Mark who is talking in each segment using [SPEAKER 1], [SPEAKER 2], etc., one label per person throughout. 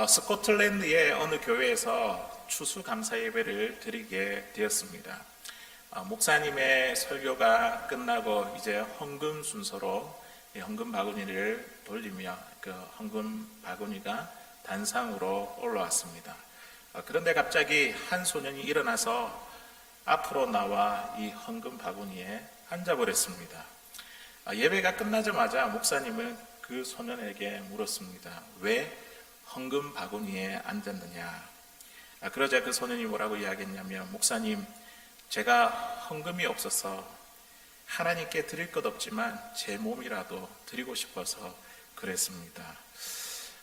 [SPEAKER 1] 스코틀랜드의 어느 교회에서 추수감사 예배를 드리게 되었습니다. 목사님의 설교가 끝나고 이제 헌금 순서로 헌금 바구니를 돌리며 그 헌금 바구니가 단상으로 올라왔습니다. 그런데 갑자기 한 소년이 일어나서 앞으로 나와 이 헌금 바구니에 앉아버렸습니다. 예배가 끝나자마자 목사님은 그 소년에게 물었습니다. 왜 헌금 바구니에 앉았느냐? 그러자 그 소년이 뭐라고 이야기했냐면, 목사님, 제가 헌금이 없어서 하나님께 드릴 것 없지만 제 몸이라도 드리고 싶어서 그랬습니다.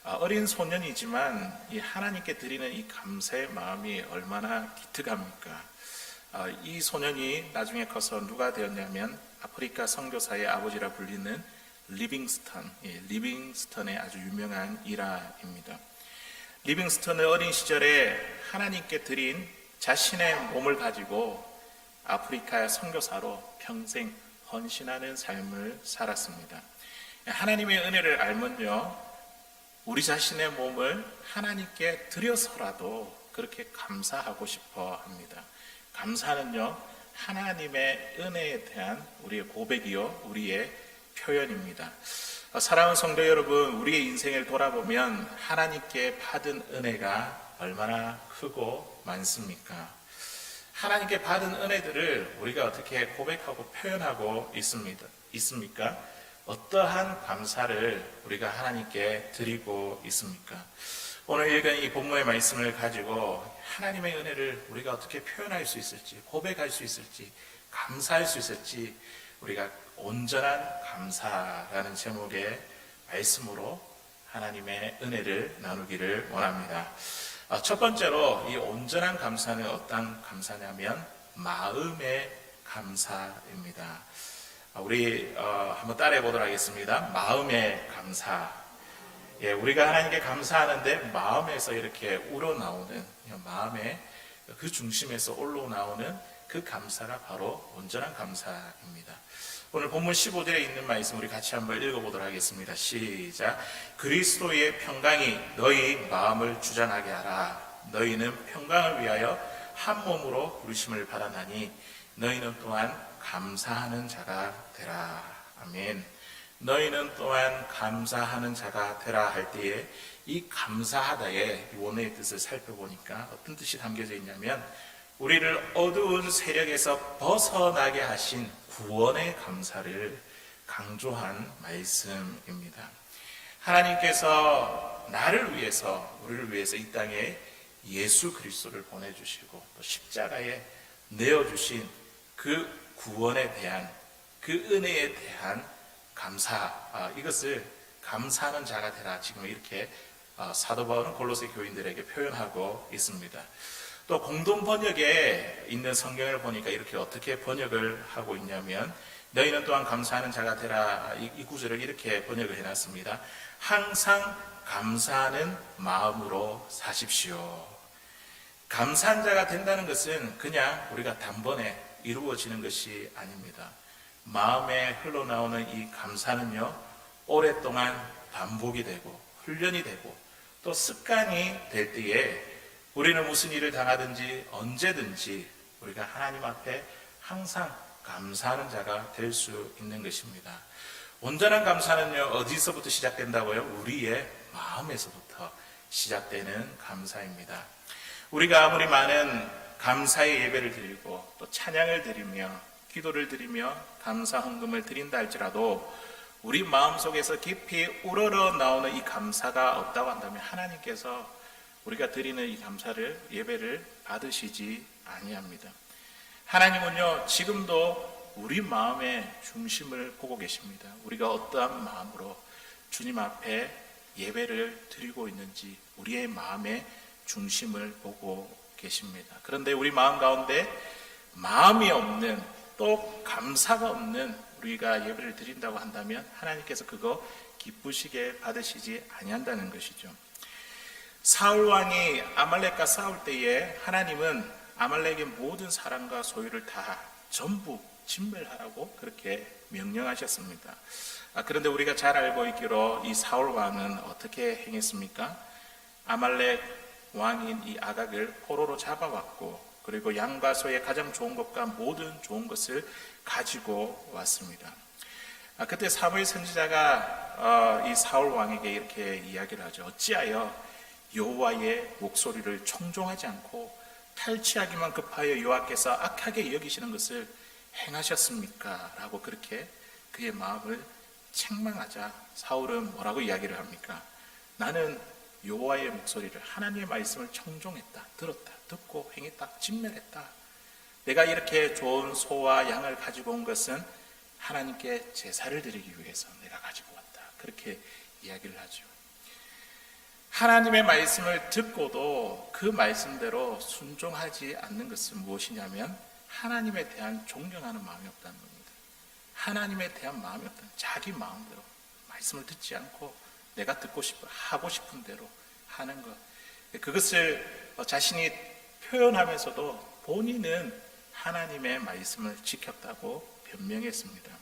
[SPEAKER 1] 어린 소년이지만 이 하나님께 드리는 이 감사의 마음이 얼마나 기특합니까? 이 소년이 나중에 커서 누가 되었냐면 아프리카 선교사의 아버지라 불리는 리빙스턴의 아주 유명한 일화입니다. 리빙스턴은 어린 시절에 하나님께 드린 자신의 몸을 가지고 아프리카의 선교사로 평생 헌신하는 삶을 살았습니다. 하나님의 은혜를 알면요, 우리 자신의 몸을 하나님께 드려서라도 그렇게 감사하고 싶어 합니다. 감사는요, 하나님의 은혜에 대한 우리의 고백이요, 우리의 표현입니다. 사랑하는 성도 여러분, 우리의 인생을 돌아보면 하나님께 받은 은혜가 얼마나 크고 많습니까? 하나님께 받은 은혜들을 우리가 어떻게 고백하고 표현하고 있습니까? 어떠한 감사를 우리가 하나님께 드리고 있습니까? 오늘 읽은 이 본문의 말씀을 가지고 하나님의 은혜를 우리가 어떻게 표현할 수 있을지, 고백할 수 있을지, 감사할 수 있을지, 우리가 온전한 감사라는 제목의 말씀으로 하나님의 은혜를 나누기를 원합니다. 첫 번째로 이 온전한 감사는 어떤 감사냐면 마음의 감사입니다. 우리 한번 따라해 보도록 하겠습니다. 마음의 감사. 우리가 하나님께 감사하는데 마음에서 이렇게 우러나오는, 마음의 그 중심에서 올라오는 그 감사가 바로 온전한 감사입니다. 오늘 본문 15절에 있는 말씀 우리 같이 한번 읽어보도록 하겠습니다. 시작. 그리스도의 평강이 너희 마음을 주장하게 하라. 너희는 평강을 위하여 한 몸으로 부르심을 받았나니 너희는 또한 감사하는 자가 되라. 아멘. 너희는 또한 감사하는 자가 되라 할 때에 이 감사하다의 원어의 뜻을 살펴보니까 어떤 뜻이 담겨져 있냐면, 우리를 어두운 세력에서 벗어나게 하신 구원의 감사를 강조한 말씀입니다. 하나님께서 나를 위해서, 우리를 위해서 이 땅에 예수 그리스도를 보내주시고 또 십자가에 내어주신 그 구원에 대한, 그 은혜에 대한 감사, 이것을 감사하는 자가 되라, 지금 이렇게 사도 바울은 골로새 교인들에게 표현하고 있습니다. 또 공동 번역에 있는 성경을 보니까 이렇게 어떻게 번역을 하고 있냐면, 너희는 또한 감사하는 자가 되라, 이 구절을 이렇게 번역을 해놨습니다. 항상 감사하는 마음으로 사십시오. 감사한 자가 된다는 것은 그냥 우리가 단번에 이루어지는 것이 아닙니다. 마음에 흘러나오는 이 감사는요, 오랫동안 반복이 되고 훈련이 되고 또 습관이 될 때에 우리는 무슨 일을 당하든지 언제든지 우리가 하나님 앞에 항상 감사하는 자가 될 수 있는 것입니다. 온전한 감사는요, 어디서부터 시작된다고요? 우리의 마음에서부터 시작되는 감사입니다. 우리가 아무리 많은 감사의 예배를 드리고 또 찬양을 드리며 기도를 드리며 감사 헌금을 드린다 할지라도 우리 마음속에서 깊이 우러러 나오는 이 감사가 없다고 한다면 하나님께서 우리가 드리는 이 감사를, 예배를 받으시지 아니합니다. 하나님은요, 지금도 우리 마음의 중심을 보고 계십니다. 우리가 어떠한 마음으로 주님 앞에 예배를 드리고 있는지 우리의 마음의 중심을 보고 계십니다. 그런데 우리 마음 가운데 마음이 없는, 또 감사가 없는 우리가 예배를 드린다고 한다면 하나님께서 그거 기쁘시게 받으시지 아니한다는 것이죠. 사울 왕이 아말렉과 싸울 때에 하나님은 아말렉의 모든 사람과 소유를 다 전부 진멸하라고 그렇게 명령하셨습니다. 그런데 우리가 잘 알고 있기로 이 사울 왕은 어떻게 행했습니까? 아말렉 왕인 이 아각을 포로로 잡아왔고, 그리고 양과 소의 가장 좋은 것과 모든 좋은 것을 가지고 왔습니다. 그때 사무엘 선지자가 이 사울 왕에게 이렇게 이야기를 하죠. 어찌하여 여호와의 목소리를 청종하지 않고 탈취하기만 급하여 여호와께서 악하게 여기시는 것을 행하셨습니까? 라고 그렇게 그의 마음을 책망하자 사울은 뭐라고 이야기를 합니까? 나는 여호와의 목소리를, 하나님의 말씀을 청종했다, 들었다, 듣고 행했다, 진멸했다. 내가 이렇게 좋은 소와 양을 가지고 온 것은 하나님께 제사를 드리기 위해서 내가 가지고 왔다. 그렇게 이야기를 하죠. 하나님의 말씀을 듣고도 그 말씀대로 순종하지 않는 것은 무엇이냐면 하나님에 대한 존경하는 마음이 없다는 겁니다. 하나님에 대한 마음이 없다는, 자기 마음대로 말씀을 듣지 않고 내가 듣고 싶어 하고 싶은 대로 하는 것, 그것을 자신이 표현하면서도 본인은 하나님의 말씀을 지켰다고 변명했습니다.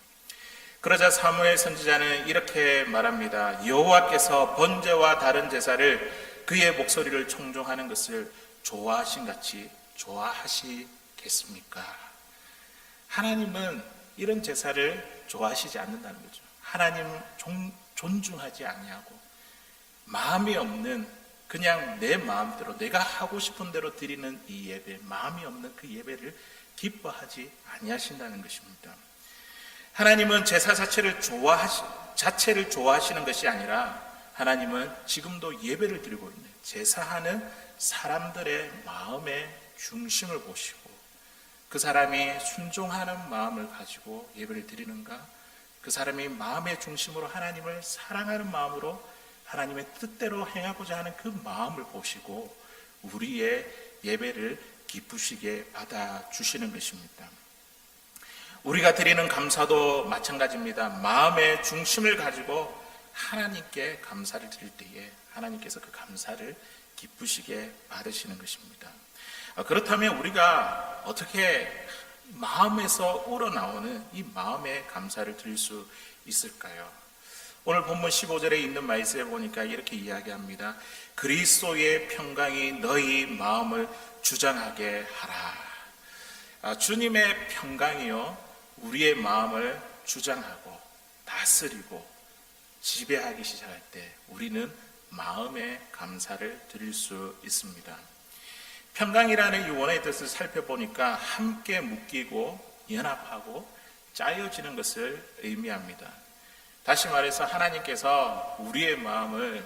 [SPEAKER 1] 그러자 사무엘 선지자는 이렇게 말합니다. 여호와께서 번제와 다른 제사를 그의 목소리를 청종하는 것을 좋아하신 같이 좋아하시겠습니까? 하나님은 이런 제사를 좋아하시지 않는다는 거죠. 하나님 존중하지 아니하고 마음이 없는, 그냥 내 마음대로 내가 하고 싶은 대로 드리는 이 예배, 마음이 없는 그 예배를 기뻐하지 아니하신다는 것입니다. 하나님은 제사 자체를 좋아하시는 것이 아니라 하나님은 지금도 예배를 드리고 있는 제사하는 사람들의 마음의 중심을 보시고, 그 사람이 순종하는 마음을 가지고 예배를 드리는가, 그 사람이 마음의 중심으로 하나님을 사랑하는 마음으로 하나님의 뜻대로 행하고자 하는 그 마음을 보시고 우리의 예배를 기쁘시게 받아주시는 것입니다. 우리가 드리는 감사도 마찬가지입니다. 마음의 중심을 가지고 하나님께 감사를 드릴 때에 하나님께서 그 감사를 기쁘시게 받으시는 것입니다. 그렇다면 우리가 어떻게 마음에서 우러나오는 이 마음의 감사를 드릴 수 있을까요? 오늘 본문 15절에 있는 말씀에 보니까 이렇게 이야기합니다. 그리스도의 평강이 너희 마음을 주장하게 하라. 주님의 평강이요, 우리의 마음을 주장하고 다스리고 지배하기 시작할 때 우리는 마음의 감사를 드릴 수 있습니다. 평강이라는 유언의 뜻을 살펴보니까 함께 묶이고 연합하고 짜여지는 것을 의미합니다. 다시 말해서 하나님께서 우리의 마음을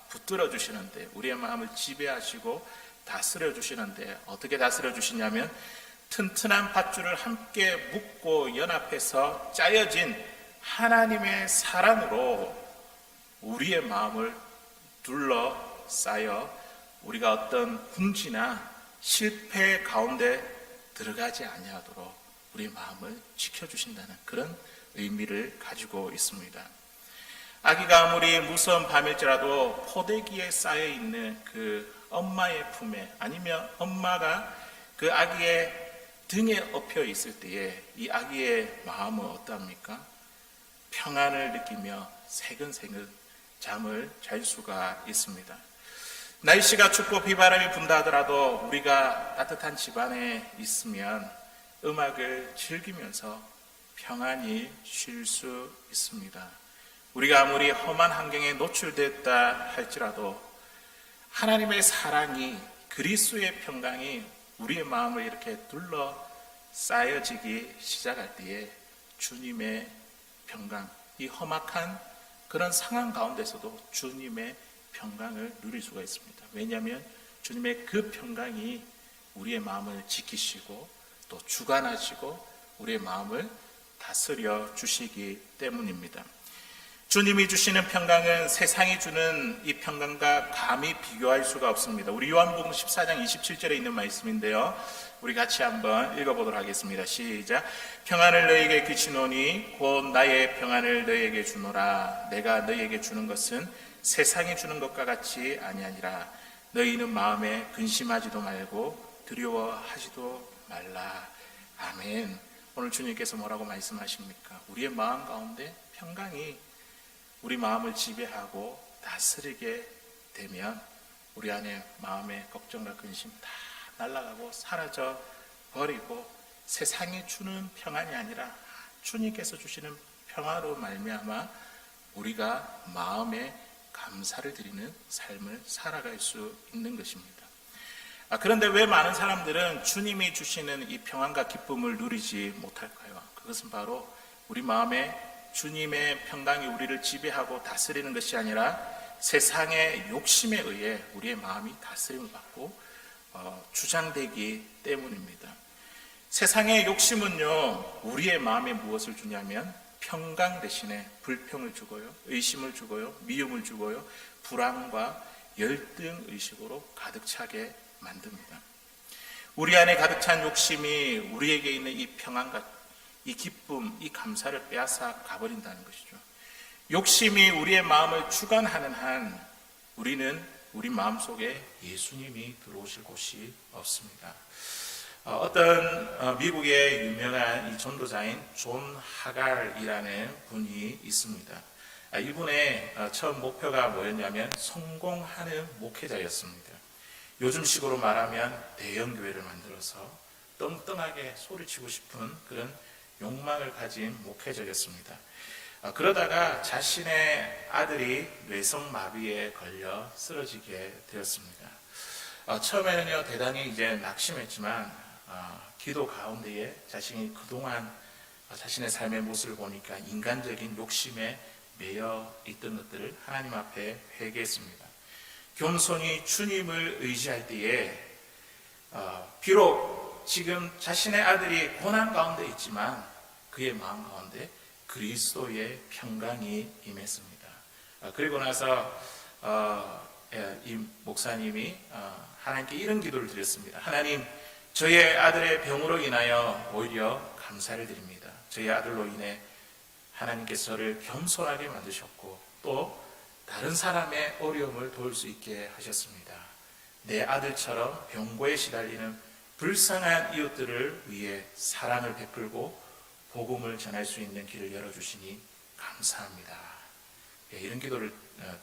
[SPEAKER 1] 붙들어 주시는데, 우리의 마음을 지배하시고 다스려 주시는데, 어떻게 다스려 주시냐면 튼튼한 밧줄을 함께 묶고 연합해서 짜여진 하나님의 사랑으로 우리의 마음을 둘러싸여 우리가 어떤 궁지나 실패 가운데 들어가지 아니하도록 우리의 마음을 지켜주신다는 그런 의미를 가지고 있습니다. 아기가 아무리 무서운 밤일지라도 포대기에 쌓여있는 그 엄마의 품에, 아니면 엄마가 그 아기의 등에 엎여 있을 때에 이 아기의 마음은 어떠합니까? 평안을 느끼며 새근새근 잠을 잘 수가 있습니다. 날씨가 춥고 비바람이 분다 하더라도 우리가 따뜻한 집안에 있으면 음악을 즐기면서 평안히 쉴 수 있습니다. 우리가 아무리 험한 환경에 노출됐다 할지라도 하나님의 사랑이, 그리스도의 평강이 우리의 마음을 이렇게 둘러싸여지기 시작할 때에 주님의 평강, 이 험악한 그런 상황 가운데서도 주님의 평강을 누릴 수가 있습니다. 왜냐하면 주님의 그 평강이 우리의 마음을 지키시고 또 주관하시고 우리의 마음을 다스려 주시기 때문입니다. 주님이 주시는 평강은 세상이 주는 이 평강과 감히 비교할 수가 없습니다. 우리 요한복음 14장 27절에 있는 말씀인데요, 우리 같이 한번 읽어보도록 하겠습니다. 시작. 평안을 너희에게 끼치노니 곧 나의 평안을 너희에게 주노라. 내가 너희에게 주는 것은 세상이 주는 것과 같이 아니하니라. 너희는 마음에 근심하지도 말고 두려워하지도 말라. 아멘. 오늘 주님께서 뭐라고 말씀하십니까? 우리의 마음 가운데 평강이 우리 마음을 지배하고 다스리게 되면 우리 안에 마음의 걱정과 근심 다 날아가고 사라져 버리고 세상이 주는 평안이 아니라 주님께서 주시는 평화로 말미암아 우리가 마음에 감사를 드리는 삶을 살아갈 수 있는 것입니다. 그런데 왜 많은 사람들은 주님이 주시는 이 평안과 기쁨을 누리지 못할까요? 그것은 바로 우리 마음에 주님의 평강이 우리를 지배하고 다스리는 것이 아니라 세상의 욕심에 의해 우리의 마음이 다스림을 받고 주장되기 때문입니다. 세상의 욕심은요, 우리의 마음에 무엇을 주냐면 평강 대신에 불평을 주고요, 의심을 주고요, 미움을 주고요, 불안과 열등의식으로 가득 차게 만듭니다. 우리 안에 가득 찬 욕심이 우리에게 있는 이 평안과 이 기쁨, 이 감사를 빼앗아 가버린다는 것이죠. 욕심이 우리의 마음을 주관하는 한 우리는 우리 마음속에 예수님이 들어오실 곳이 없습니다. 어떤 미국의 유명한 이 전도자인 존 하갈이라는 분이 있습니다. 이분의 처음 목표가 뭐였냐면 성공하는 목회자였습니다. 요즘식으로 말하면 대형 교회를 만들어서 떵떵하게 소리치고 싶은 그런 욕망을 가진 목회자였습니다. 그러다가 자신의 아들이 뇌성마비에 걸려 쓰러지게 되었습니다. 처음에는요, 대단히 이제 낙심했지만 기도 가운데에 자신이 그동안 자신의 삶의 모습을 보니까 인간적인 욕심에 매여 있던 것들을 하나님 앞에 회개했습니다. 겸손히 주님을 의지할 때에 비록 지금 자신의 아들이 고난 가운데 있지만 그의 마음 가운데 그리스도의 평강이 임했습니다. 그리고 나서 이 목사님이 하나님께 이런 기도를 드렸습니다. 하나님, 저의 아들의 병으로 인하여 오히려 감사를 드립니다. 저의 아들로 인해 하나님께서 저를 겸손하게 만드셨고 또 다른 사람의 어려움을 도울 수 있게 하셨습니다. 내 아들처럼 병고에 시달리는 불쌍한 이웃들을 위해 사랑을 베풀고 복음을 전할 수 있는 길을 열어주시니 감사합니다. 이런 기도를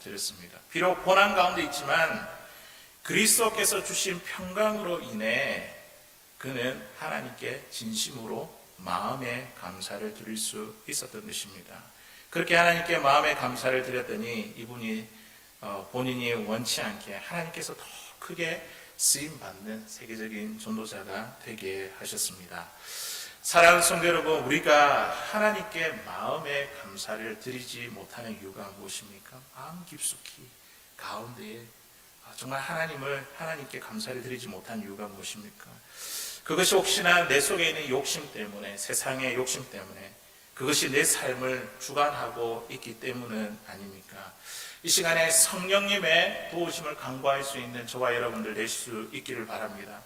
[SPEAKER 1] 드렸습니다. 비록 고난 가운데 있지만 그리스도께서 주신 평강으로 인해 그는 하나님께 진심으로 마음의 감사를 드릴 수 있었던 것입니다. 그렇게 하나님께 마음의 감사를 드렸더니 이분이 본인이 원치 않게 하나님께서 더 크게 쓰임받는 세계적인 전도자가 되게 하셨습니다. 사랑하는 성도 여러분, 우리가 하나님께 마음의 감사를 드리지 못하는 이유가 무엇입니까? 마음 깊숙이 가운데에 정말 하나님께 감사를 드리지 못한 이유가 무엇입니까? 그것이 혹시나 내 속에 있는 욕심 때문에, 세상의 욕심 때문에 그것이 내 삶을 주관하고 있기 때문은 아닙니까? 이 시간에 성령님의 도우심을 간구할 수 있는 저와 여러분들 될 수 있기를 바랍니다.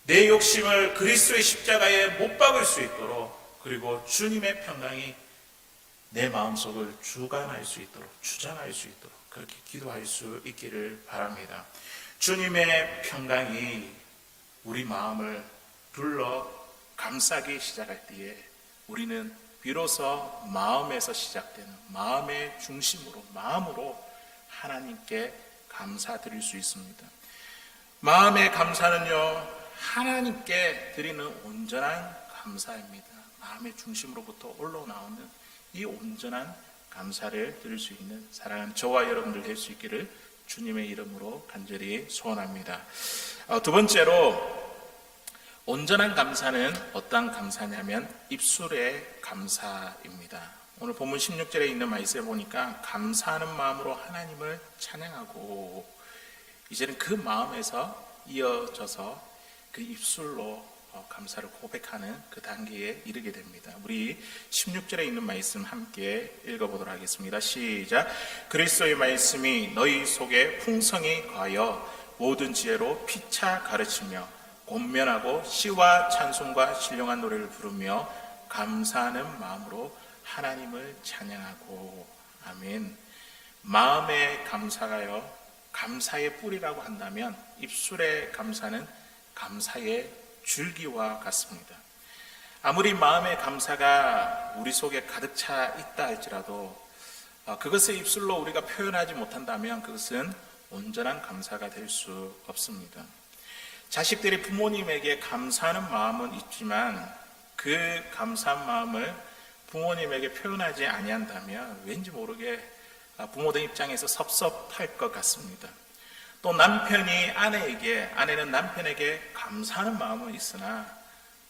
[SPEAKER 1] 내 욕심을 그리스도의 십자가에 못 박을 수 있도록, 그리고 주님의 평강이 내 마음속을 주관할 수 있도록, 주장할 수 있도록 그렇게 기도할 수 있기를 바랍니다. 주님의 평강이 우리 마음을 둘러 감싸기 시작할 때에 우리는 비로소 마음에서 시작되는 마음의 중심으로, 마음으로 하나님께 감사드릴 수 있습니다. 마음의 감사는요, 하나님께 드리는 온전한 감사입니다. 마음의 중심으로부터 올라오는 이 온전한 감사를 드릴 수 있는 사랑하는 저와 여러분들 될 수 있기를 주님의 이름으로 간절히 소원합니다. 두 번째로, 온전한 감사는 어떠한 감사냐면 입술의 감사입니다. 오늘 본문 16절에 있는 말씀에 보니까 감사하는 마음으로 하나님을 찬양하고, 이제는 그 마음에서 이어져서 그 입술로 감사를 고백하는 그 단계에 이르게 됩니다. 우리 16절에 있는 말씀 함께 읽어보도록 하겠습니다. 시작. 그리스도의 말씀이 너희 속에 풍성히 거하여 모든 지혜로 피차 가르치며 권면하고 시와 찬송과 신령한 노래를 부르며 감사하는 마음으로 하나님을 찬양하고. 아멘. 마음의 감사가요, 감사의 뿌리라고 한다면 입술의 감사는 감사의 줄기와 같습니다. 아무리 마음의 감사가 우리 속에 가득 차 있다 할지라도 그것을 입술로 우리가 표현하지 못한다면 그것은 온전한 감사가 될 수 없습니다. 자식들이 부모님에게 감사하는 마음은 있지만 그 감사한 마음을 부모님에게 표현하지 아니한다면 왠지 모르게 부모들 입장에서 섭섭할 것 같습니다. 또 남편이 아내는 남편에게 감사하는 마음은 있으나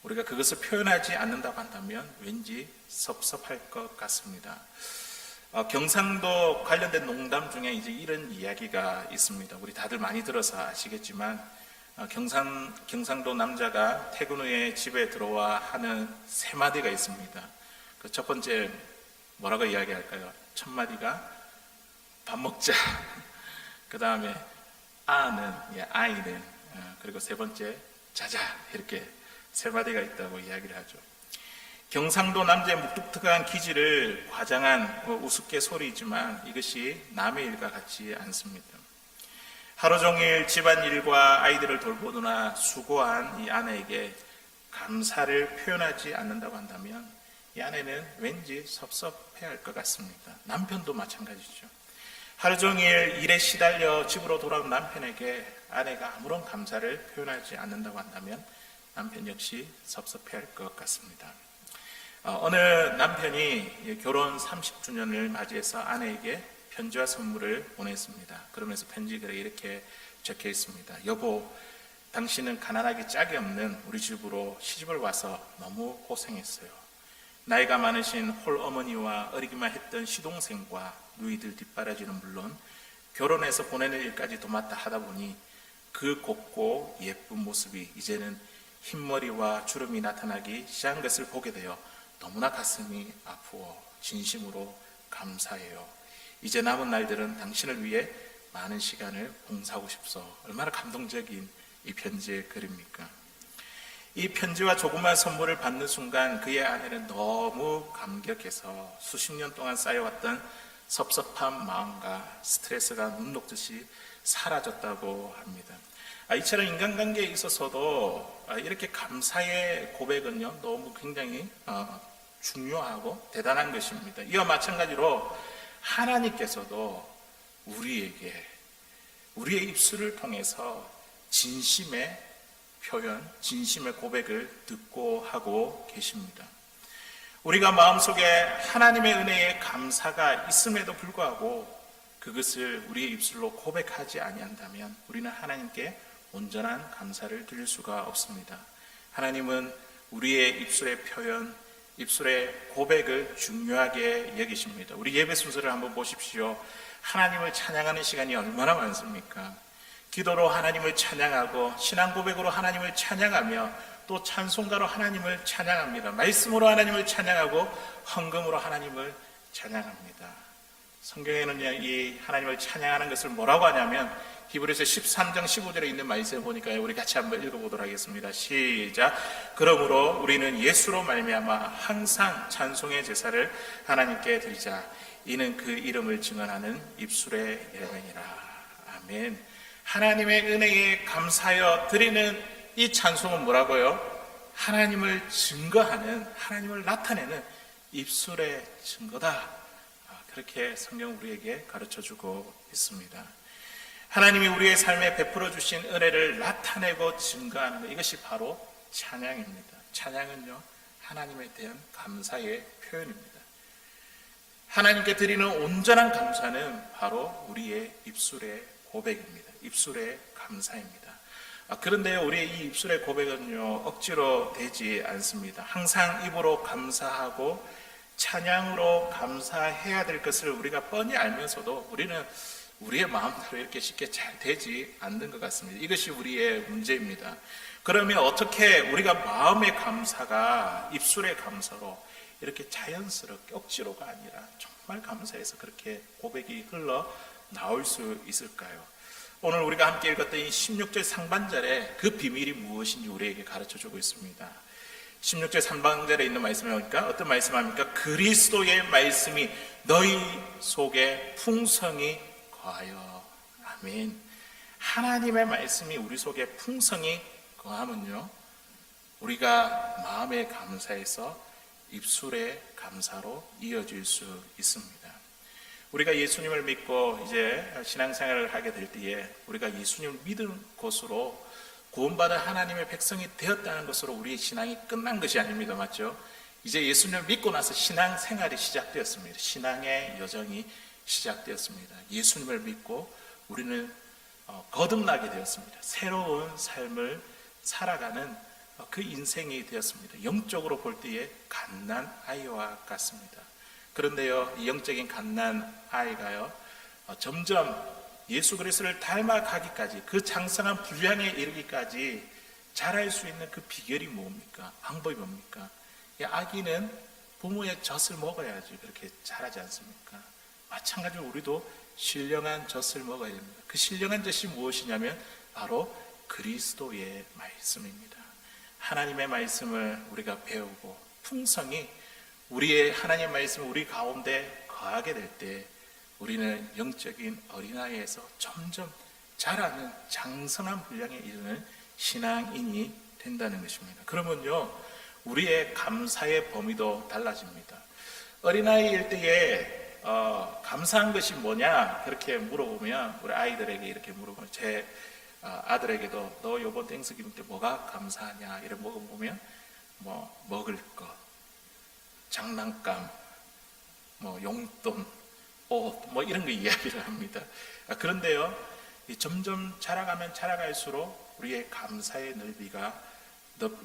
[SPEAKER 1] 우리가 그것을 표현하지 않는다고 한다면 왠지 섭섭할 것 같습니다. 경상도 관련된 농담 중에 이제 이런 이야기가 있습니다. 우리 다들 많이 들어서 아시겠지만 경상도 남자가 퇴근 후에 집에 들어와 하는 세 마디가 있습니다. 그 첫 번째 뭐라고 이야기할까요? 첫 마디가 밥 먹자. 그 다음에 아이는, 그리고 세 번째 자자, 이렇게 세 마디가 있다고 이야기를 하죠. 경상도 남자의 묵뚝뚝한 기질을 과장한 우스갯소리이지만 이것이 남의 일과 같지 않습니다. 하루 종일 집안일과 아이들을 돌보느라 수고한 이 아내에게 감사를 표현하지 않는다고 한다면 이 아내는 왠지 섭섭해할 것 같습니다. 남편도 마찬가지죠. 하루 종일 일에 시달려 집으로 돌아온 남편에게 아내가 아무런 감사를 표현하지 않는다고 한다면 남편 역시 섭섭해할 것 같습니다. 어느 남편이 결혼 30주년을 맞이해서 아내에게 편지와 선물을 보냈습니다. 그러면서 편지글에 이렇게 적혀 있습니다. 여보, 당신은 가난하기 짝이 없는 우리 집으로 시집을 와서 너무 고생했어요. 나이가 많으신 홀어머니와 어리기만 했던 시동생과 누이들 뒷바라지는 물론 결혼해서 보내는 일까지 도맡아 하다 보니 그 곱고 예쁜 모습이 이제는 흰머리와 주름이 나타나기 시작한 것을 보게 되어 너무나 가슴이 아프어 진심으로 감사해요. 이제 남은 날들은 당신을 위해 많은 시간을 봉사하고 싶소. 얼마나 감동적인 이 편지의 글입니까? 이 편지와 조그만 선물을 받는 순간 그의 아내는 너무 감격해서 수십 년 동안 쌓여왔던 섭섭한 마음과 스트레스가 눈 녹듯이 사라졌다고 합니다. 이처럼 인간관계에 있어서도 이렇게 감사의 고백은요, 너무 굉장히 중요하고 대단한 것입니다. 이와 마찬가지로 하나님께서도 우리의 입술을 통해서 진심의 표현, 진심의 고백을 듣고 하고 계십니다. 우리가 마음속에 하나님의 은혜에 감사가 있음에도 불구하고 그것을 우리의 입술로 고백하지 아니한다면 우리는 하나님께 온전한 감사를 드릴 수가 없습니다. 하나님은 우리의 입술의 표현, 입술의 고백을 중요하게 여기십니다. 우리 예배 순서를 한번 보십시오. 하나님을 찬양하는 시간이 얼마나 많습니까? 기도로 하나님을 찬양하고 신앙 고백으로 하나님을 찬양하며 또 찬송가로 하나님을 찬양합니다. 말씀으로 하나님을 찬양하고 헌금으로 하나님을 찬양합니다. 성경에는요, 이 하나님을 찬양하는 것을 뭐라고 하냐면 히브리서 13장 15절에 있는 말씀을 보니까 우리 같이 한번 읽어보도록 하겠습니다. 시작. 그러므로 우리는 예수로 말미암아 항상 찬송의 제사를 하나님께 드리자. 이는 그 이름을 증언하는 입술의 예배니라. 아멘. 하나님의 은혜에 감사하여 드리는 이 찬송은 뭐라고요? 하나님을 증거하는, 하나님을 나타내는 입술의 증거다. 그렇게 성경 우리에게 가르쳐주고 있습니다. 하나님이 우리의 삶에 베풀어 주신 은혜를 나타내고 증거하는 것, 이것이 바로 찬양입니다. 찬양은요, 하나님에 대한 감사의 표현입니다. 하나님께 드리는 온전한 감사는 바로 우리의 입술의 고백입니다. 입술의 감사입니다. 그런데 우리의 이 입술의 고백은요, 억지로 되지 않습니다. 항상 입으로 감사하고 찬양으로 감사해야 될 것을 우리가 뻔히 알면서도 우리는 우리의 마음대로 이렇게 쉽게 잘 되지 않는 것 같습니다. 이것이 우리의 문제입니다. 그러면 어떻게 우리가 마음의 감사가 입술의 감사로 이렇게 자연스럽게 억지로가 아니라 정말 감사해서 그렇게 고백이 흘러 나올 수 있을까요? 오늘 우리가 함께 읽었던 이 16절 상반절에 그 비밀이 무엇인지 우리에게 가르쳐주고 있습니다. 16절 상반절에 있는 말씀이 보니까 어떤 말씀합니까? 그리스도의 말씀이 너희 속에 풍성히 거하여. 아멘. 하나님의 말씀이 우리 속에 풍성히 거하면요, 우리가 마음의 감사에서 입술의 감사로 이어질 수 있습니다. 우리가 예수님을 믿고 이제 신앙생활을 하게 될 때에 우리가 예수님을 믿은 것으로 구원받은 하나님의 백성이 되었다는 것으로 우리의 신앙이 끝난 것이 아닙니다. 맞죠? 이제 예수님을 믿고 나서 신앙생활이 시작되었습니다. 신앙의 여정이 시작되었습니다. 예수님을 믿고 우리는 거듭나게 되었습니다. 새로운 삶을 살아가는 그 인생이 되었습니다. 영적으로 볼 때에 갓난 아이와 같습니다. 그런데요, 이 영적인 갓난 아이가요, 점점 예수 그리스도를 닮아가기까지, 그 장성한 분량에 이르기까지 자랄 수 있는 그 비결이 뭡니까? 방법이 뭡니까? 이 아기는 부모의 젖을 먹어야지 그렇게 자라지 않습니까? 마찬가지로 우리도 신령한 젖을 먹어야 됩니다. 그 신령한 젖이 무엇이냐면 바로 그리스도의 말씀입니다. 하나님의 말씀을 우리가 배우고 풍성히 우리의 하나님의 말씀을 우리 가운데 거하게 될 때 우리는 영적인 어린아이에서 점점 자라는 장성한 분량에 이르는 신앙인이 된다는 것입니다. 그러면요, 우리의 감사의 범위도 달라집니다. 어린아이일 때에 감사한 것이 뭐냐 그렇게 물어보면, 우리 아이들에게 이렇게 물어보면, 제 아들에게도 너 이번 땡스기빙 때 뭐가 감사하냐 이렇게 물어보면 뭐 먹을 것, 장난감, 뭐 용돈, 옷, 뭐 이런 거 이야기를 합니다. 그런데요, 점점 자라가면 자라갈수록 우리의 감사의 넓이가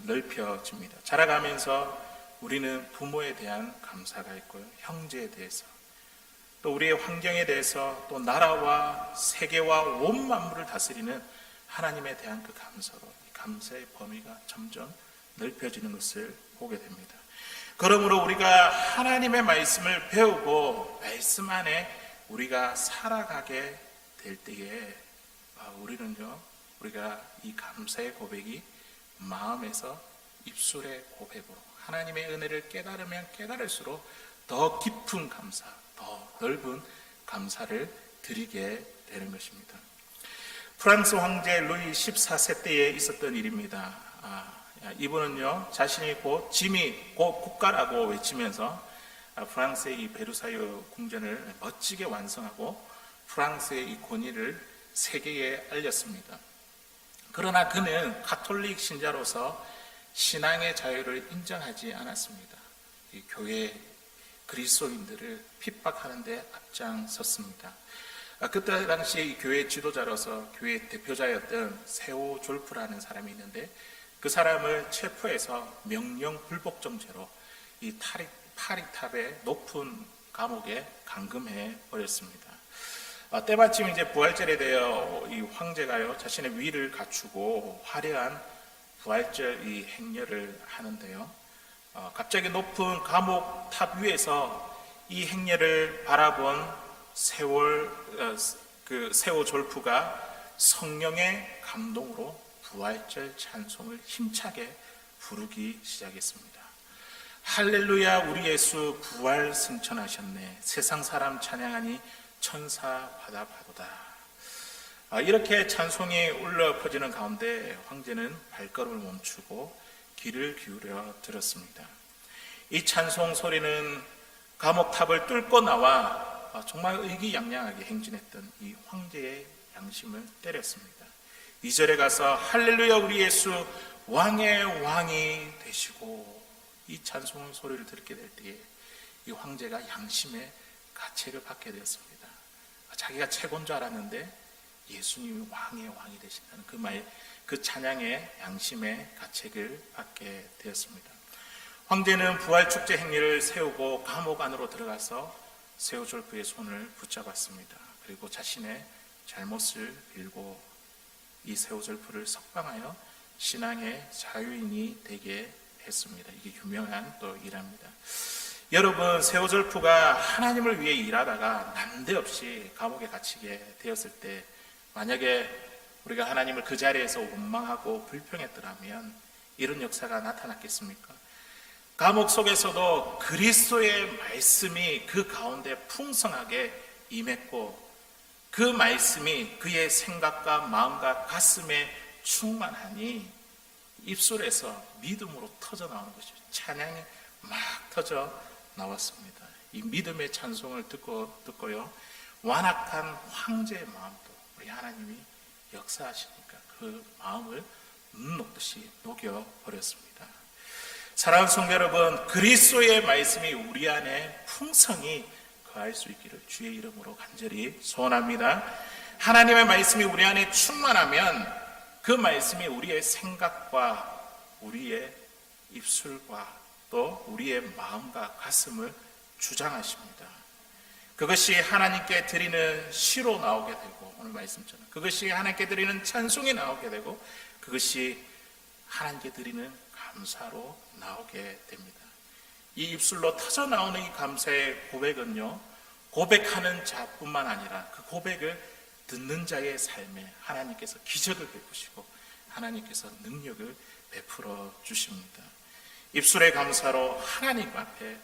[SPEAKER 1] 넓혀집니다. 자라가면서 우리는 부모에 대한 감사가 있고요, 형제에 대해서, 또 우리의 환경에 대해서, 또 나라와 세계와 온 만물을 다스리는 하나님에 대한 그 감사로 이 감사의 범위가 점점 넓혀지는 것을 보게 됩니다. 그러므로 우리가 하나님의 말씀을 배우고 말씀 안에 우리가 살아가게 될 때에 우리는요, 우리가 이 감사의 고백이 마음에서 입술의 고백으로 하나님의 은혜를 깨달으면 깨달을수록 더 깊은 감사, 더 넓은 감사를 드리게 되는 것입니다. 프랑스 황제 루이 14세 때에 있었던 일입니다. 이분은요, 자신이 곧 짐이 곧 국가라고 외치면서 프랑스의 이 베르사유 궁전을 멋지게 완성하고 프랑스의 이 권위를 세계에 알렸습니다. 그러나 그는 가톨릭 신자로서 신앙의 자유를 인정하지 않았습니다. 이 교회 그리스도인들을 핍박하는 데 앞장섰습니다. 그때 당시 이 교회 지도자로서 교회 대표자였던 세오 졸프라는 사람이 있는데, 그 사람을 체포해서 명령 불복종죄로 이 파리탑의 높은 감옥에 감금해 버렸습니다. 때마침 이제 부활절에 대해 이 황제가요, 자신의 위를 갖추고 화려한 부활절 이 행렬을 하는데요, 갑자기 높은 감옥 탑 위에서 이 행렬을 바라본 세오 졸프가 성령의 감동으로 부활절 찬송을 힘차게 부르기 시작했습니다. 할렐루야, 우리 예수 부활 승천하셨네. 세상 사람 찬양하니 천사 화답하도다. 이렇게 찬송이 울려 퍼지는 가운데 황제는 발걸음을 멈추고 귀를 기울여 들었습니다. 이 찬송 소리는 감옥탑을 뚫고 나와 정말 의기양양하게 행진했던 이 황제의 양심을 때렸습니다. 2절에 가서 할렐루야 우리 예수 왕의 왕이 되시고, 이 찬송 소리를 듣게 될 때에 이 황제가 양심의 가책을 받게 되었습니다. 자기가 최고인 줄 알았는데 예수님이 왕의 왕이 되신다는 그 말, 그 찬양의 양심의 가책을 받게 되었습니다. 황제는 부활축제 행리를 세우고 감옥 안으로 들어가서 세오졸프의 손을 붙잡았습니다. 그리고 자신의 잘못을 빌고 이 세오졸프를 석방하여 신앙의 자유인이 되게 했습니다. 이게 유명한 또 일합니다. 여러분, 세오졸프가 하나님을 위해 일하다가 난데없이 감옥에 갇히게 되었을 때, 만약에 우리가 하나님을 그 자리에서 원망하고 불평했더라면 이런 역사가 나타났겠습니까? 감옥 속에서도 그리스도의 말씀이 그 가운데 풍성하게 임했고, 그 말씀이 그의 생각과 마음과 가슴에 충만하니 입술에서 믿음으로 터져 나오는 것이죠. 찬양이 막 터져 나왔습니다. 이 믿음의 찬송을 듣고요. 완악한 황제의 마음도 우리 하나님이 역사하시니까 그 마음을 눈 녹듯이 녹여버렸습니다. 사랑하는 성도 여러분, 그리스도의 말씀이 우리 안에 풍성히 거할 수 있기를 주의 이름으로 간절히 소원합니다. 하나님의 말씀이 우리 안에 충만하면 그 말씀이 우리의 생각과 우리의 입술과 또 우리의 마음과 가슴을 주장하십니다. 그것이 하나님께 드리는 시로 나오게 되고, 오늘 말씀처럼 그것이 하나님께 드리는 찬송이 나오게 되고, 그것이 하나님께 드리는 감사로 나오게 됩니다. 이 입술로 터져 나오는 이 감사의 고백은요, 고백하는 자뿐만 아니라 그 고백을 듣는 자의 삶에 하나님께서 기적을 베푸시고 하나님께서 능력을 베풀어 주십니다. 입술의 감사로 하나님 앞에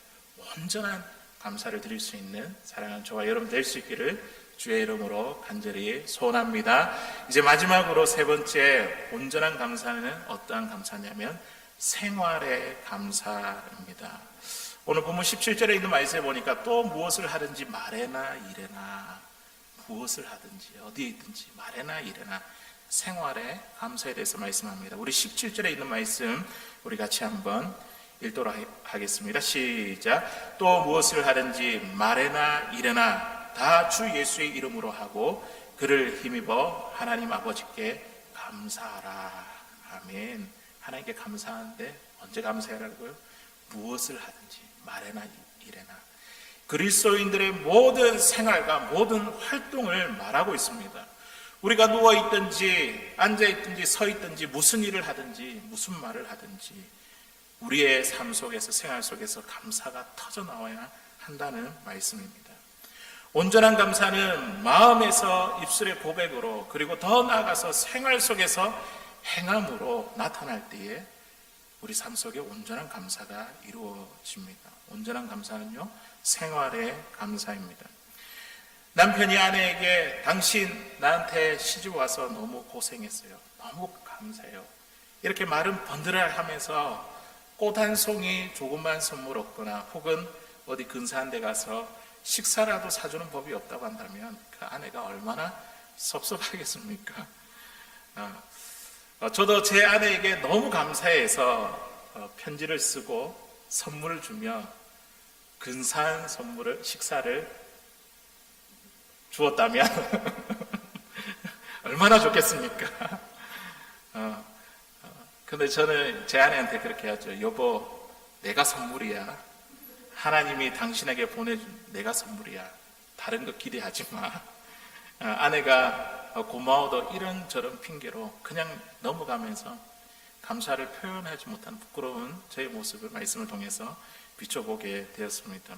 [SPEAKER 1] 온전한 감사를 드릴 수 있는 사랑하는 저와 여러분 될 수 있기를 주의 이름으로 간절히 소원합니다. 이제 마지막으로 세 번째 온전한 감사는 어떠한 감사냐면 생활의 감사입니다. 오늘 본문 17절에 있는 말씀에 보니까 또 무엇을 하든지 말해나 이래나, 무엇을 하든지 어디에 있든지 말해나 이래나 생활의 감사에 대해서 말씀합니다. 우리 17절에 있는 말씀 우리 같이 한번 읽도록 하겠습니다. 시작. 또 무엇을 하든지 말해나 이래나 다 주 예수의 이름으로 하고 그를 힘입어 하나님 아버지께 감사하라. 아멘. 하나님께 감사하는데 언제 감사하라고요? 무엇을 하든지 말해나 이래나. 그리스도인들의 모든 생활과 모든 활동을 말하고 있습니다. 우리가 누워있든지 앉아있든지 서있든지 무슨 일을 하든지 무슨 말을 하든지 우리의 삶 속에서 생활 속에서 감사가 터져 나와야 한다는 말씀입니다. 온전한 감사는 마음에서 입술의 고백으로 그리고 더 나아가서 생활 속에서 행함으로 나타날 때에 우리 삶 속에 온전한 감사가 이루어집니다. 온전한 감사는요, 생활의 감사입니다. 남편이 아내에게 당신 나한테 시집 와서 너무 고생했어요. 너무 감사해요. 이렇게 말은 번들어하면서 꽃 한 송이 조금만 선물 얻거나 혹은 어디 근사한 데 가서 식사라도 사주는 법이 없다고 한다면 그 아내가 얼마나 섭섭하겠습니까? 저도 제 아내에게 너무 감사해서 편지를 쓰고 선물을 주며 근사한 식사를 주었다면 얼마나 좋겠습니까? 근데 저는 제 아내한테 그렇게 하죠. 여보, 내가 선물이야. 하나님이 당신에게 보내준 내가 선물이야. 다른 거 기대하지 마. 아내가 고마워도 이런저런 핑계로 그냥 넘어가면서 감사를 표현하지 못한 부끄러운 저의 모습을 말씀을 통해서 비춰보게 되었습니다.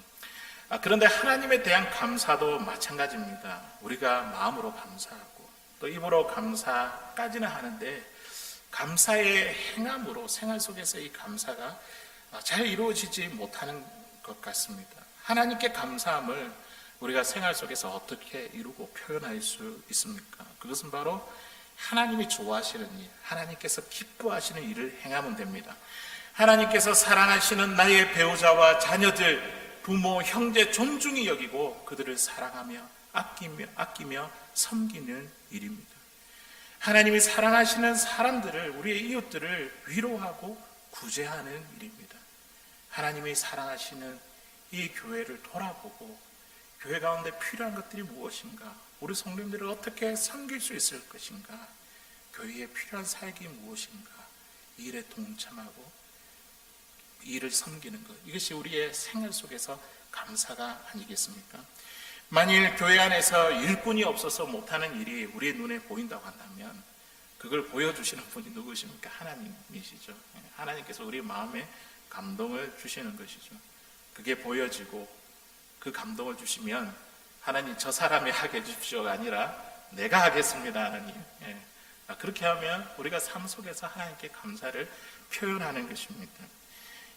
[SPEAKER 1] 그런데 하나님에 대한 감사도 마찬가지입니다. 우리가 마음으로 감사하고 또 입으로 감사까지는 하는데 감사의 행함으로 생활 속에서 이 감사가 잘 이루어지지 못하는 것 같습니다. 하나님께 감사함을 우리가 생활 속에서 어떻게 이루고 표현할 수 있습니까? 그것은 바로 하나님이 좋아하시는 일, 하나님께서 기뻐하시는 일을 행하면 됩니다. 하나님께서 사랑하시는 나의 배우자와 자녀들, 부모, 형제 존중히 여기고 그들을 사랑하며 아끼며 섬기는 일입니다. 하나님이 사랑하시는 사람들을, 우리의 이웃들을 위로하고 구제하는 일입니다. 하나님이 사랑하시는 이 교회를 돌아보고 교회 가운데 필요한 것들이 무엇인가, 우리 성도님들을 어떻게 섬길 수 있을 것인가, 교회에 필요한 사역이 무엇인가, 이 일에 동참하고 이 일을 섬기는 것, 이것이 우리의 생활 속에서 감사가 아니겠습니까? 만일 교회 안에서 일꾼이 없어서 못하는 일이 우리의 눈에 보인다고 한다면 그걸 보여주시는 분이 누구십니까? 하나님이시죠. 하나님께서 우리 마음에 감동을 주시는 것이죠. 그게 보여지고 그 감동을 주시면 하나님 저 사람이 하게 해주십시오가 아니라 내가 하겠습니다 하나님. 그렇게 하면 우리가 삶 속에서 하나님께 감사를 표현하는 것입니다.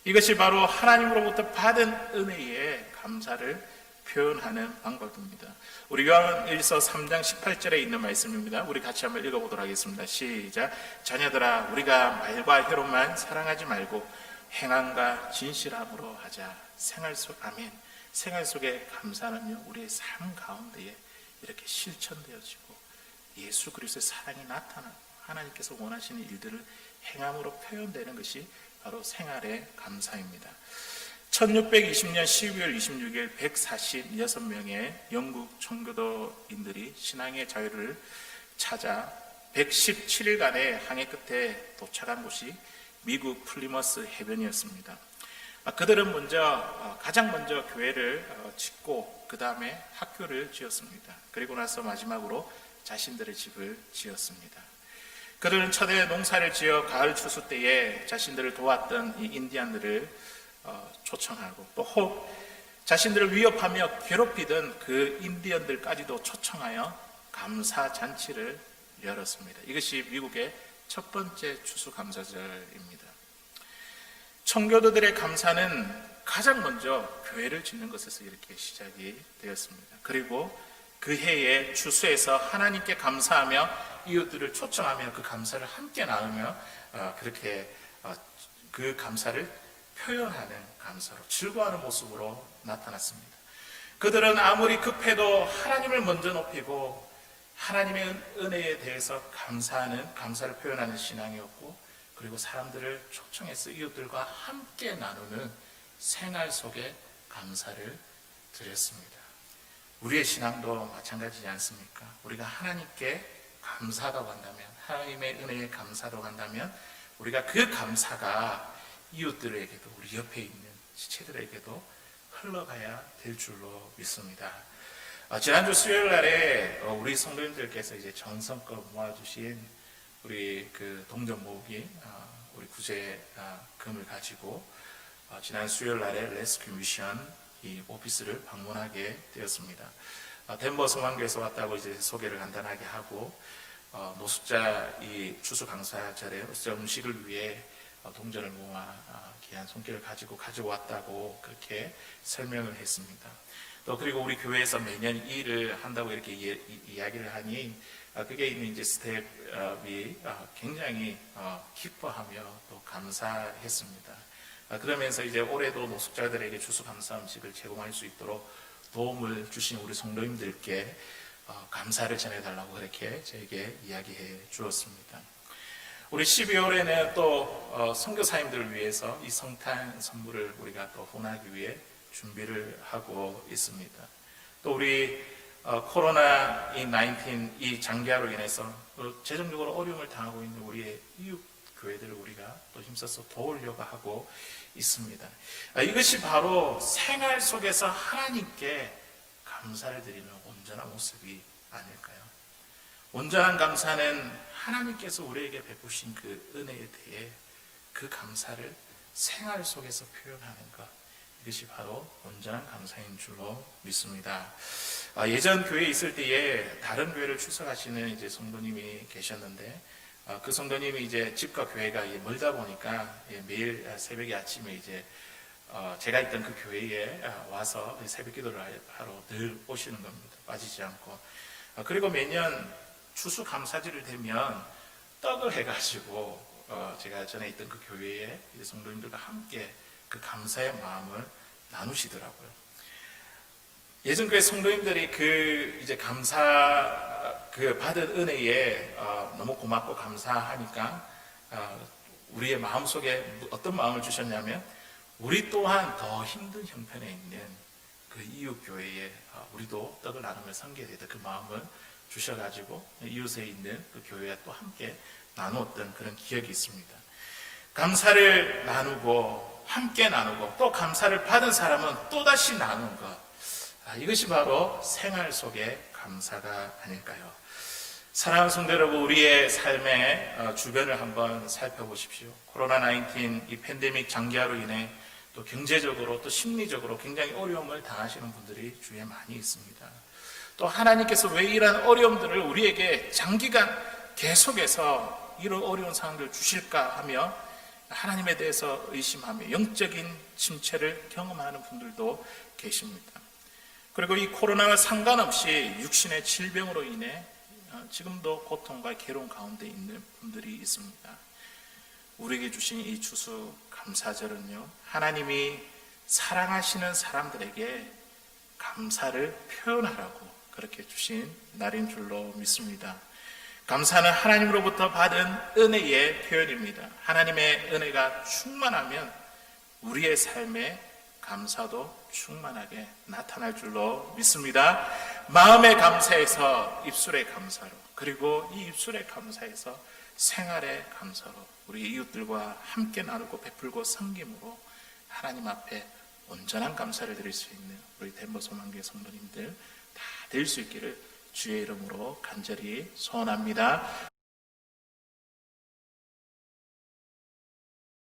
[SPEAKER 1] 이것이 바로 하나님으로부터 받은 은혜에 감사를 표현하는 방법입니다. 우리 요한일서 3장 18절에 있는 말씀입니다. 우리 같이 한번 읽어보도록 하겠습니다. 시작. 자녀들아, 우리가 말과 혀로만 사랑하지 말고 행함과 진실함으로 하자. 생활 속 아멘. 생활 속의 감사는요, 우리의 삶 가운데에 이렇게 실천되어지고 예수 그리스도의 사랑이 나타나고 하나님께서 원하시는 일들을 행함으로 표현되는 것이 바로 생활의 감사입니다. 1620년 12월 26일 146명의 영국 청교도인들이 신앙의 자유를 찾아 117일간의 항해 끝에 도착한 곳이 미국 플리머스 해변이었습니다. 그들은 가장 먼저 교회를 짓고 그 다음에 학교를 지었습니다. 그리고 나서 마지막으로 자신들의 집을 지었습니다. 그들은 첫해 농사를 지어 가을 추수 때에 자신들을 도왔던 이 인디안들을 초청하고 또 혹 자신들을 위협하며 괴롭히던 그 인디언들까지도 초청하여 감사 잔치를 열었습니다. 이것이 미국의 첫 번째 추수감사절입니다. 청교도들의 감사는 가장 먼저 교회를 짓는 것에서 이렇게 시작이 되었습니다. 그리고 그 해에 추수에서 하나님께 감사하며 이웃들을 초청하며 그 감사를 함께 나누며 그렇게 그 감사를 표현하는 감사로 즐거워하는 모습으로 나타났습니다. 그들은 아무리 급해도 하나님을 먼저 높이고 하나님의 은혜에 대해서 감사를 표현하는 신앙이었고, 그리고 사람들을 초청해서 이웃들과 함께 나누는 생활 속에 감사를 드렸습니다. 우리의 신앙도 마찬가지지 않습니까? 우리가 하나님께 감사하다고 한다면, 하나님의 은혜에 감사하다고 한다면 우리가 그 감사가 이웃들에게도, 우리 옆에 있는 지체들에게도 흘러가야 될 줄로 믿습니다. 지난주 수요일 날에 우리 성도님들께서 이제 전성껏 모아주신 우리 그 동전 모으기, 우리 구제금을 가지고 지난 수요일 날에 레스큐 미션 이 오피스를 방문하게 되었습니다. 덴버 성황교에서 왔다고 이제 소개를 간단하게 하고, 노숙자 이 추수감사절에 노숙자 음식을 위해 동전을 모아 귀한 손길을 가지고 왔다고 그렇게 설명을 했습니다. 또 그리고 우리 교회에서 매년 이 일을 한다고 이렇게 이야기를 하니 그게 있는 이제 스텝이 굉장히 기뻐하며 또 감사했습니다. 그러면서 이제 올해도 노숙자들에게 추수감사 음식을 제공할 수 있도록 도움을 주신 우리 성도님들께 감사를 전해달라고 그렇게 저에게 이야기해 주었습니다. 우리 12월에는 또 선교사님들을 위해서 이 성탄 선물을 우리가 또 후원하기 위해 준비를 하고 있습니다. 또 우리 코로나19 이 장기화로 인해서 재정적으로 어려움을 당하고 있는 우리의 이웃 교회들을 우리가 또 힘써서 도우려고 하고 있습니다. 이것이 바로 생활 속에서 하나님께 감사를 드리는 온전한 모습이 아닐까요? 온전한 감사는 하나님께서 우리에게 베푸신 그 은혜에 대해 그 감사를 생활 속에서 표현하는 것, 이것이 바로 온전한 감사인 줄로 믿습니다. 예전 교회에 있을 때에 다른 교회를 출석하시는 이제 성도님이 계셨는데, 그 성도님이 이제 집과 교회가 멀다 보니까 매일 새벽에 아침에 이제 제가 있던 그 교회에 와서 새벽 기도를 하러 늘 오시는 겁니다. 빠지지 않고. 그리고 매년 추수감사절이 되면 떡을 해가지고 제가 전에 있던 그 교회에 성도님들과 함께 그 감사의 마음을 나누시더라고요. 예전 교회 성도님들이 그 이제 그 받은 은혜에 너무 고맙고 감사하니까 우리의 마음 속에 어떤 마음을 주셨냐면, 우리 또한 더 힘든 형편에 있는 그 이웃 교회에 우리도 떡을 나누며 섬겨야 되다, 그 마음을 주셔가지고 이웃에 있는 그 교회와 또 함께 나누었던 그런 기억이 있습니다. 감사를 나누고 함께 나누고 또 감사를 받은 사람은 또다시 나누는 것, 이것이 바로 생활 속의 감사가 아닐까요? 사랑하는 성도 여러분, 우리의 삶의 주변을 한번 살펴보십시오. 코로나19 이 팬데믹 장기화로 인해 또 경제적으로 또 심리적으로 굉장히 어려움을 당하시는 분들이 주위에 많이 있습니다. 또 하나님께서 왜 이러한 어려움들을 우리에게 장기간 계속해서 이런 어려운 상황들을 주실까 하며 하나님에 대해서 의심하며 영적인 침체를 경험하는 분들도 계십니다. 그리고 이 코로나와 상관없이 육신의 질병으로 인해 지금도 고통과 괴로움 가운데 있는 분들이 있습니다. 우리에게 주신 이 추수 감사절은요, 하나님이 사랑하시는 사람들에게 감사를 표현하라고 그렇게 주신 날인 줄로 믿습니다. 감사는 하나님으로부터 받은 은혜의 표현입니다. 하나님의 은혜가 충만하면 우리의 삶에 감사도 충만하게 나타날 줄로 믿습니다. 마음의 감사에서 입술의 감사로, 그리고 이 입술의 감사에서 생활의 감사로 우리 이웃들과 함께 나누고 베풀고 섬김으로 하나님 앞에 온전한 감사를 드릴 수 있는 우리 덴버소망교회 성도님들 다 될 수 있기를 주의 이름으로 간절히 소원합니다.